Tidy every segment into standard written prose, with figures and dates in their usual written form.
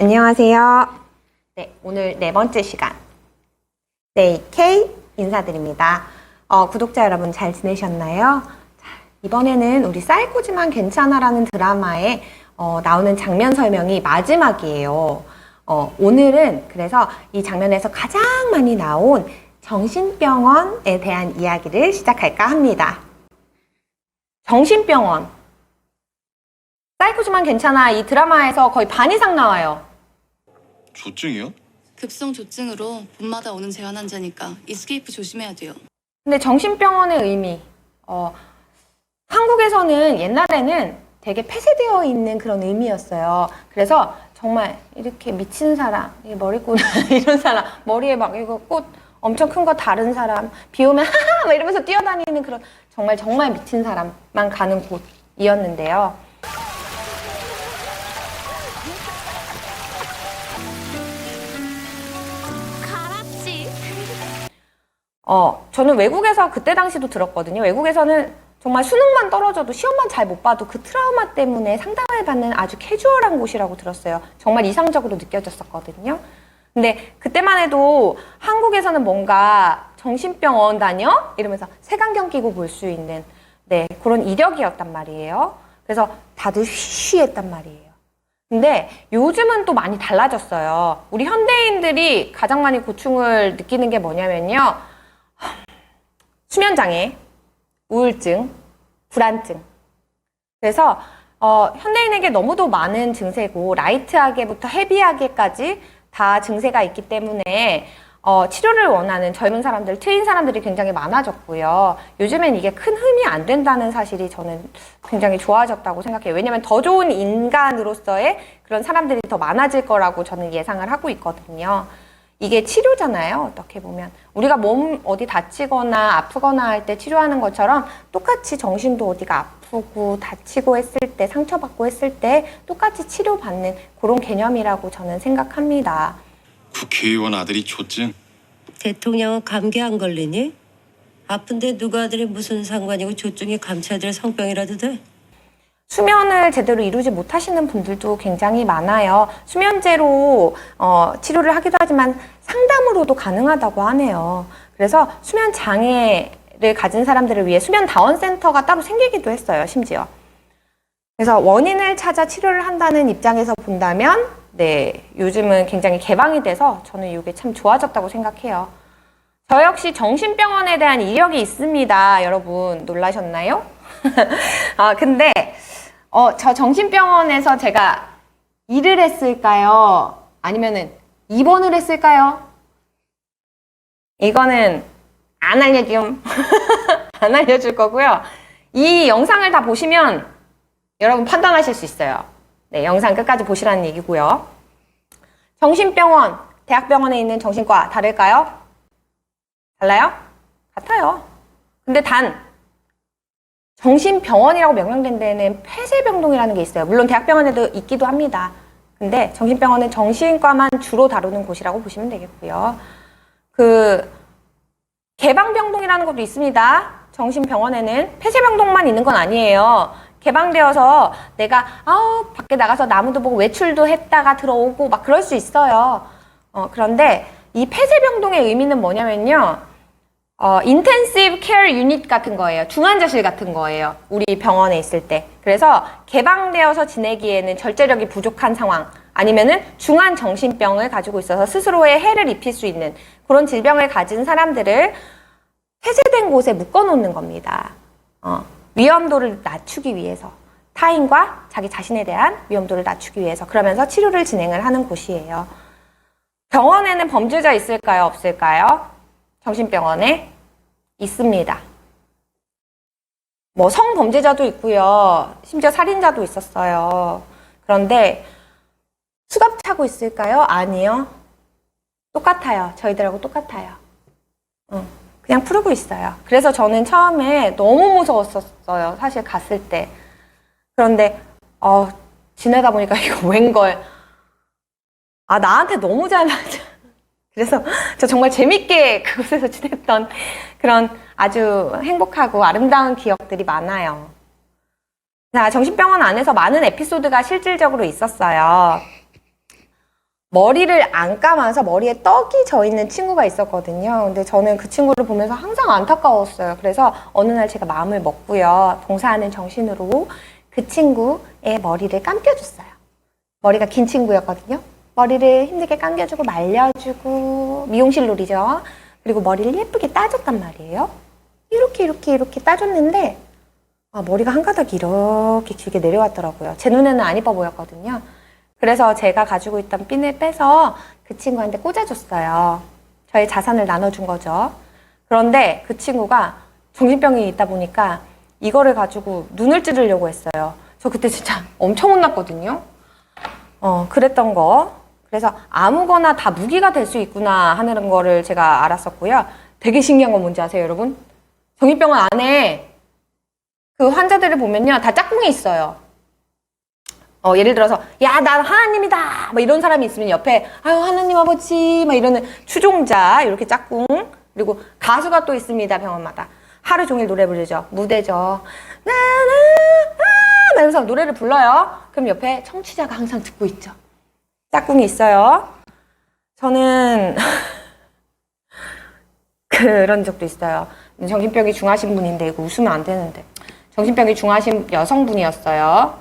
안녕하세요. 네, 오늘 네 번째 시간 JK 인사드립니다. 구독자 여러분 잘 지내셨나요? 자, 이번에는 우리 사이코지만 괜찮아라는 드라마에 나오는 장면 설명이 마지막이에요. 오늘은 그래서 이 장면에서 가장 많이 나온 정신병원에 대한 이야기를 시작할까 합니다. 정신병원. 사이코지만 괜찮아 이 드라마에서 거의 반 이상 나와요. 조증이요? 급성 조증으로 봄마다 오는 재환 환자니까 이스케이프 조심해야 돼요. 근데 정신병원의 의미, 한국에서는 옛날에는 되게 폐쇄되어 있는 그런 의미였어요. 그래서 정말 이렇게 미친 사람, 머리꽃 이런 사람, 머리에 막 이거 꽃 엄청 큰 거 다른 사람, 비 오면 하하 막 이러면서 뛰어다니는 그런 정말 미친 사람만 가는 곳이었는데요. 저는 외국에서 그때 당시도 들었거든요. 외국에서는 정말 수능만 떨어져도 시험만 잘 못 봐도 그 트라우마 때문에 상담을 받는 아주 캐주얼한 곳이라고 들었어요. 정말 이상적으로 느껴졌었거든요. 근데 그때만 해도 한국에서는 뭔가 정신병원 다녀? 이러면서 색안경 끼고 볼 수 있는 그런 이력이었단 말이에요. 그래서 다들 쉬쉬했단 말이에요. 근데 요즘은 또 많이 달라졌어요. 우리 현대인들이 가장 많이 고충을 느끼는 게 뭐냐면요. 수면장애, 우울증, 불안증. 그래서 현대인에게 너무도 많은 증세고 라이트하게부터 헤비하게까지 다 증세가 있기 때문에 치료를 원하는 젊은 사람들, 트인 사람들이 굉장히 많아졌고요. 요즘엔 이게 큰 흠이 안 된다는 사실이 저는 굉장히 좋아졌다고 생각해요. 왜냐면 더 좋은 인간으로서의 그런 사람들이 더 많아질 거라고 저는 예상을 하고 있거든요. 이게 치료잖아요. 어떻게 보면 우리가 몸 어디 다치거나 아프거나 할 때 치료하는 것처럼 똑같이 정신도 어디가 아프고 다치고 했을 때 상처받고 했을 때 똑같이 치료받는 그런 개념이라고 저는 생각합니다. 국회의원 아들이 조증? 대통령은 감기 안 걸리니? 아픈데 누가 아들이 무슨 상관이고 조증이 감춰야 성병이라도 돼? 수면을 제대로 이루지 못하시는 분들도 굉장히 많아요. 수면제로 치료를 하기도 하지만 상담으로도 가능하다고 하네요. 그래서 수면 장애를 가진 사람들을 위해 수면 다원센터가 따로 생기기도 했어요, 심지어. 그래서 원인을 찾아 치료를 한다는 입장에서 본다면 요즘은 굉장히 개방이 돼서 저는 이게 참 좋아졌다고 생각해요. 저 역시 정신병원에 대한 이력이 있습니다. 여러분 놀라셨나요? 근데 저 정신병원에서 제가 일을 했을까요? 아니면은 입원을 했을까요? 이거는 안 알려줌. 안 알려줄 거고요. 이 영상을 다 보시면 여러분 판단하실 수 있어요. 네, 영상 끝까지 보시라는 얘기고요. 정신병원, 대학병원에 있는 정신과 다를까요? 달라요? 같아요. 근데 단 정신병원이라고 명명된 데는 폐쇄병동이라는 게 있어요. 물론 대학병원에도 있기도 합니다. 근데 정신병원은 정신과만 주로 다루는 곳이라고 보시면 되겠고요. 개방병동이라는 것도 있습니다. 정신병원에는 폐쇄병동만 있는 건 아니에요. 개방되어서 내가 밖에 나가서 나무도 보고 외출도 했다가 들어오고 막 그럴 수 있어요. 그런데 이 폐쇄병동의 의미는 뭐냐면요. 인텐시브 케어 유닛 같은 거예요. 중환자실 같은 거예요. 우리 병원에 있을 때. 그래서 개방되어서 지내기에는 절제력이 부족한 상황 아니면은 중한 정신병을 가지고 있어서 스스로의 해를 입힐 수 있는 그런 질병을 가진 사람들을 폐쇄된 곳에 묶어놓는 겁니다. 위험도를 낮추기 위해서 타인과 자기 자신에 대한 위험도를 낮추기 위해서 그러면서 치료를 진행을 하는 곳이에요. 병원에는 범죄자 있을까요? 없을까요? 정신병원에 있습니다. 성범죄자도 있고요. 심지어 살인자도 있었어요. 그런데 수갑 차고 있을까요? 아니요. 똑같아요. 저희들하고 똑같아요. 그냥 푸르고 있어요. 그래서 저는 처음에 너무 무서웠었어요. 사실 갔을 때. 그런데 지내다 보니까 이거 웬걸. 나한테 너무 잘 맞아. 그래서 저 정말 재밌게 그곳에서 지냈던 그런 아주 행복하고 아름다운 기억들이 많아요. 자, 정신병원 안에서 많은 에피소드가 실질적으로 있었어요. 머리를 안 감아서 머리에 떡이 져 있는 친구가 있었거든요. 근데 저는 그 친구를 보면서 항상 안타까웠어요. 그래서 어느 날 제가 마음을 먹고요. 봉사하는 정신으로 그 친구의 머리를 감겨줬어요. 머리가 긴 친구였거든요. 머리를 힘들게 감겨주고 말려주고 미용실 놀이죠. 그리고 머리를 예쁘게 따줬단 말이에요. 이렇게 따줬는데 머리가 한 가닥 이렇게 길게 내려왔더라고요. 제 눈에는 안 이뻐 보였거든요. 그래서 제가 가지고 있던 핀을 빼서 그 친구한테 꽂아줬어요. 저의 자산을 나눠준 거죠. 그런데 그 친구가 정신병이 있다 보니까 이거를 가지고 눈을 찌르려고 했어요. 저 그때 진짜 엄청 혼났거든요. 그랬던 거. 그래서 아무거나 다 무기가 될 수 있구나 하는 거를 제가 알았었고요. 되게 신기한 건 뭔지 아세요, 여러분? 정신병원 안에 그 환자들을 보면요, 다 짝꿍이 있어요. 예를 들어서, 야, 난 하나님이다! 뭐 이런 사람이 있으면 옆에, 아유, 하나님 아버지! 막 이러는 추종자, 이렇게 짝꿍. 그리고 가수가 또 있습니다, 병원마다. 하루 종일 노래 부르죠. 무대죠. 막 이러면서 노래를 불러요. 그럼 옆에 청취자가 항상 듣고 있죠. 짝꿍이 있어요. 저는 그런 적도 있어요. 정신병이 중하신 분인데 이거 웃으면 안 되는데 정신병이 중하신 여성분이었어요.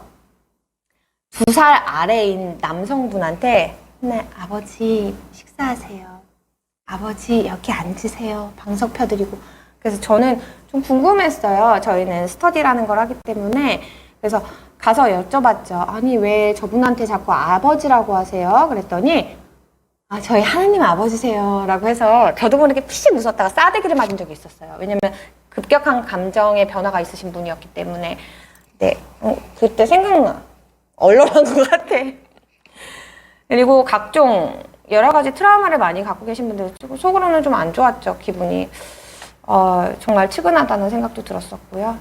2살 아래인 남성분한테 맨날 아버지 식사하세요. 아버지 여기 앉으세요. 방석 펴드리고. 그래서 저는 좀 궁금했어요. 저희는 스터디라는 걸 하기 때문에. 그래서 가서 여쭤봤죠. 아니 왜 저분한테 자꾸 아버지라고 하세요? 그랬더니 저희 하나님 아버지세요 라고 해서 저도 모르게 피식 웃었다가 싸대기를 맞은 적이 있었어요. 왜냐면 급격한 감정의 변화가 있으신 분이었기 때문에. 네, 그때 생각나. 얼얼한 것 같아. 그리고 각종 여러 가지 트라우마를 많이 갖고 계신 분들 속으로는 좀 안 좋았죠. 기분이. 정말 측은하다는 생각도 들었었고요.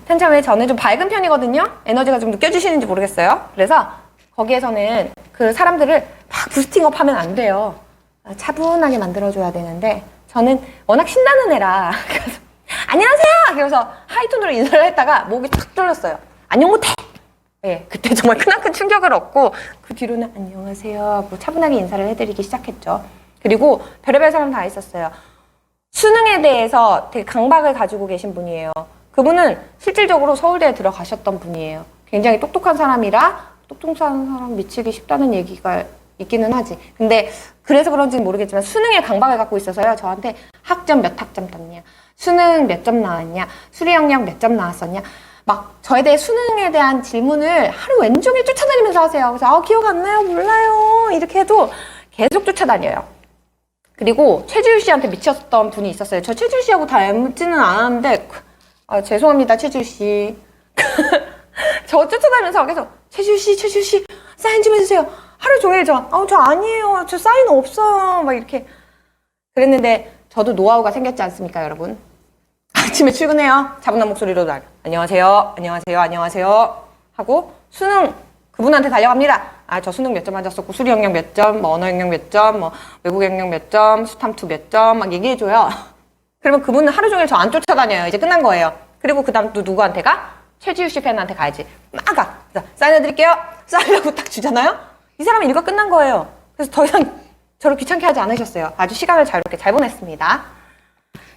편차 왜 저는 좀 밝은 편이거든요. 에너지가 좀 느껴지시는지 모르겠어요. 그래서 거기에서는 그 사람들을 막 부스팅업 하면 안 돼요. 차분하게 만들어줘야 되는데 저는 워낙 신나는 애라 그래서 안녕하세요! 그래서 하이톤으로 인사를 했다가 목이 탁 뚫렸어요. 안녕 못해! 네, 그때 정말 크나큰 충격을 얻고 그 뒤로는 안녕하세요 하고 차분하게 인사를 해드리기 시작했죠. 그리고 별의별 사람 다 있었어요. 수능에 대해서 되게 강박을 가지고 계신 분이에요. 그분은 실질적으로 서울대에 들어가셨던 분이에요. 굉장히 똑똑한 사람이라 똑똑한 사람 미치기 쉽다는 얘기가 있기는 하지. 근데 그래서 그런지는 모르겠지만 수능에 강박을 갖고 있어서요. 저한테 학점 몇 학점 땄냐, 수능 몇 점 나왔냐, 수리 영역 몇 점 나왔었냐, 막 저에 대해 수능에 대한 질문을 하루 왼종일 쫓아다니면서 하세요. 그래서 기억 안 나요, 몰라요 이렇게 해도 계속 쫓아다녀요. 그리고 최지우 씨한테 미쳤던 분이 있었어요. 저 최지우 씨하고 닮지는 않았는데 죄송합니다 최지우 씨. 저 쫓아다니면서 계속 최지우 씨 사인 좀 해주세요. 하루 종일 저 아니에요, 저 사인 없어요 막 이렇게 그랬는데 저도 노하우가 생겼지 않습니까 여러분? 아침에 출근해요. 차분한 목소리로 안녕하세요 하고 수능 그분한테 달려갑니다. 저 수능 몇 점 맞았었고 수리 영역 몇 점, 뭐 언어 영역 몇 점, 뭐 외국 영역 몇 점, 수탐2 몇 점 막 얘기해줘요. 그러면 그분은 하루 종일 저 안 쫓아다녀요. 이제 끝난 거예요. 그리고 그 다음 또 누구한테 가? 최지우 씨 팬한테 가야지. 막 가. 그래서 사인해드릴게요. 사인하고 딱 주잖아요. 이 사람은 일과 끝난 거예요. 그래서 더 이상 저를 귀찮게 하지 않으셨어요. 아주 시간을 자유롭게 잘 보냈습니다.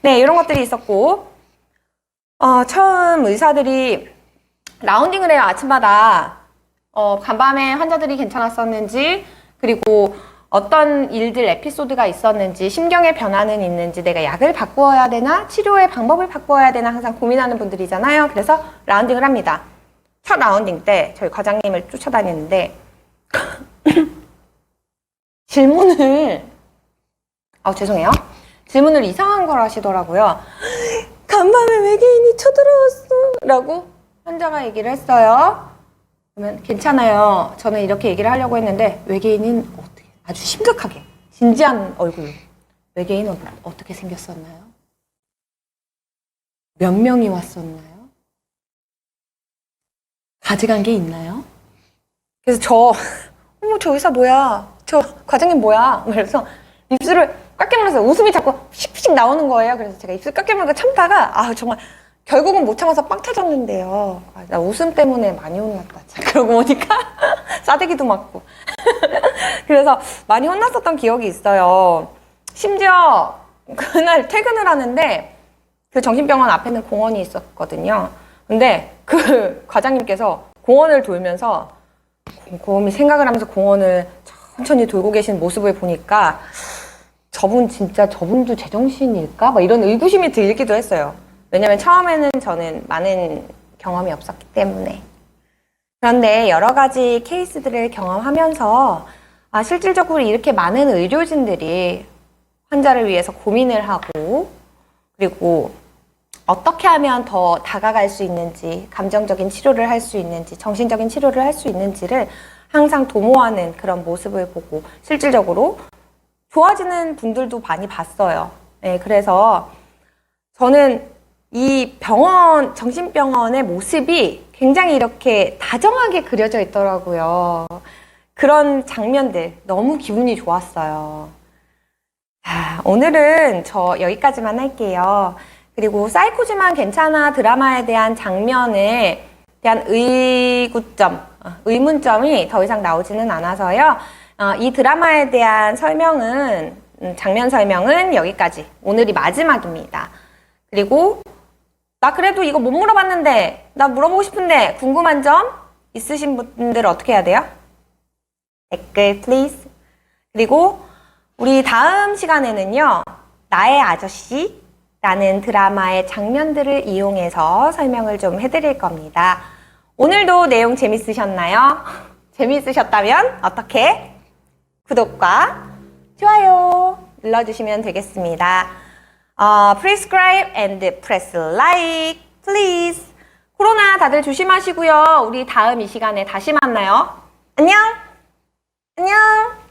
네, 이런 것들이 있었고 처음 의사들이 라운딩을 해요. 아침마다 간밤에 환자들이 괜찮았었는지, 그리고 어떤 일들 에피소드가 있었는지, 심경의 변화는 있는지, 내가 약을 바꾸어야 되나, 치료의 방법을 바꾸어야 되나 항상 고민하는 분들이잖아요. 그래서 라운딩을 합니다. 첫 라운딩 때 저희 과장님을 쫓아다니는데 질문을 죄송해요. 질문을 이상한 걸 하시더라고요. 간밤에 외계인이 쳐들어왔어 라고 환자가 얘기를 했어요. 그러면 괜찮아요. 저는 이렇게 얘기를 하려고 했는데 외계인은 어떻게 아주 심각하게 진지한 얼굴로 외계인은 어떻게 생겼었나요? 몇 명이 왔었나요? 가져간 게 있나요? 그래서 저 의사 뭐야? 저 과장님 뭐야? 그래서 입술을 꽉 깨물어서 웃음이 자꾸 씩씩 나오는 거예요. 그래서 제가 입술 꽉 깨물고 참다가 정말 결국은 못 참아서 빵 터졌는데요. 아, 나 웃음 때문에 많이 혼났다. 그러고 보니까 싸대기도 맞고. 그래서 많이 혼났었던 기억이 있어요. 심지어 그날 퇴근을 하는데 그 정신병원 앞에는 공원이 있었거든요. 근데 그 과장님께서 공원을 돌면서 곰곰이 생각을 하면서 공원을 천천히 돌고 계신 모습을 보니까 저분도 제정신일까? 막 이런 의구심이 들기도 했어요. 왜냐면 처음에는 저는 많은 경험이 없었기 때문에. 그런데 여러 가지 케이스들을 경험하면서 실질적으로 이렇게 많은 의료진들이 환자를 위해서 고민을 하고 그리고 어떻게 하면 더 다가갈 수 있는지, 감정적인 치료를 할 수 있는지, 정신적인 치료를 할 수 있는지를 항상 도모하는 그런 모습을 보고 실질적으로 좋아지는 분들도 많이 봤어요. 네, 그래서 저는 이 정신병원의 모습이 굉장히 이렇게 다정하게 그려져 있더라고요. 그런 장면들 너무 기분이 좋았어요. 자, 오늘은 저 여기까지만 할게요. 그리고 사이코지만 괜찮아 드라마에 대한 장면에 대한 의문점이 더 이상 나오지는 않아서요. 이 드라마에 대한 장면 설명은 여기까지. 오늘이 마지막입니다. 그리고 나 그래도 이거 못 물어봤는데, 나 물어보고 싶은데 궁금한 점 있으신 분들 어떻게 해야 돼요? 댓글 플리즈. 그리고 우리 다음 시간에는요, 나의 아저씨라는 드라마의 장면들을 이용해서 설명을 좀 해드릴 겁니다. 오늘도 내용 재밌으셨나요? 재밌으셨다면 어떻게? 구독과 좋아요 눌러주시면 되겠습니다. Prescribe and press like, please. 코로나 다들 조심하시고요. 우리 다음 이 시간에 다시 만나요. 안녕! 안녕!